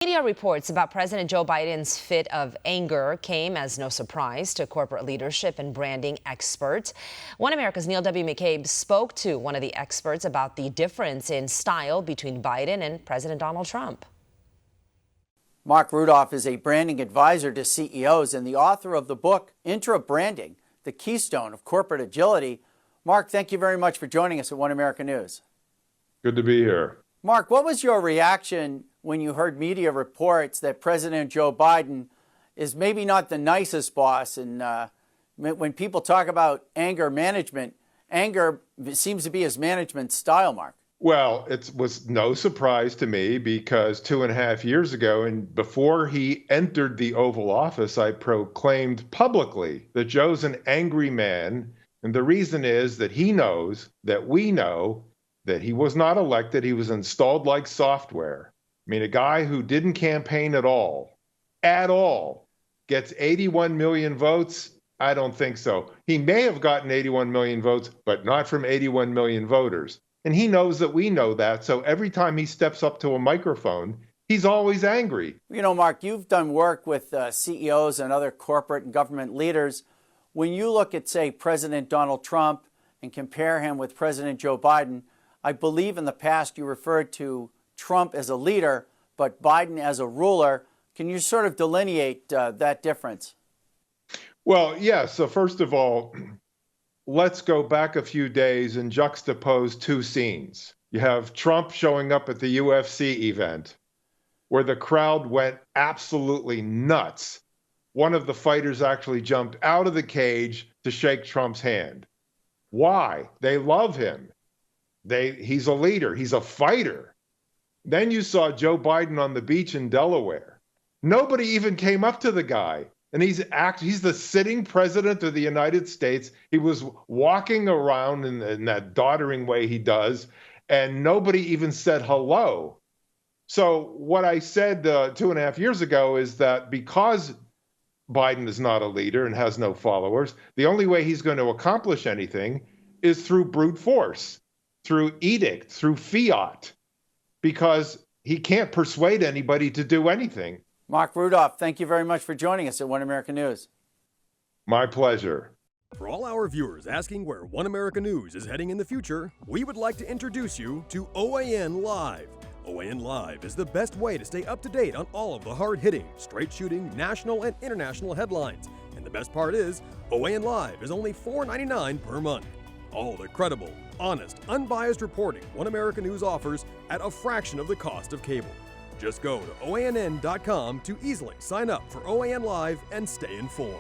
Media reports about President Joe Biden's fit of anger came as no surprise to corporate leadership and branding experts. One America's Neil W. McCabe spoke to one of the experts about the difference in style between Biden and President Donald Trump. Mark Rudolph is a branding advisor to CEOs and the author of the book Intra Branding, the Keystone of Corporate Agility. Mark, thank you very much for joining us at One America News. Good to be here. Mark, what was your reaction when you heard media reports that President Joe Biden is maybe not the nicest boss? And when people talk about anger management, anger seems to be his management style, Mark. Well, it was no surprise to me because 2.5 years ago, and before he entered the Oval Office, I proclaimed publicly that Joe's an angry man. And the reason is that he knows that we know that he was not elected. He was installed like software. I mean, a guy who didn't campaign at all, gets 81 million votes. I don't think so. He may have gotten 81 million votes, but not from 81 million voters. And he knows that we know that. So every time he steps up to a microphone, he's always angry. You know, Mark, you've done work with CEOs and other corporate and government leaders. When you look at, say, President Donald Trump and compare him with President Joe Biden, I believe in the past you referred to Trump as a leader, but Biden as a ruler. Can you sort of delineate that difference? Well, yeah. So first of all, let's go back a few days and juxtapose two scenes. You have Trump showing up at the UFC event where the crowd went absolutely nuts. One of the fighters actually jumped out of the cage to shake Trump's hand. Why? They love him. He's a leader. He's a fighter. Then you saw Joe Biden on the beach in Delaware. Nobody even came up to the guy. And he's the sitting president of the United States. He was walking around in that doddering way he does, and nobody even said hello. So what I said 2.5 years ago is that because Biden is not a leader and has no followers, the only way he's going to accomplish anything is through brute force, through edict, through fiat, because he can't persuade anybody to do anything. Mark Rudolph, thank you very much for joining us at One America News. My pleasure. For all our viewers asking where One America News is heading in the future, we would like to introduce you to OAN Live. OAN Live is the best way to stay up to date on all of the hard-hitting, straight-shooting, national and international headlines. And the best part is, OAN Live is only $4.99 per month. All the credible, honest, unbiased reporting One America News offers at a fraction of the cost of cable. Just go to OANN.com to easily sign up for OAN Live and stay informed.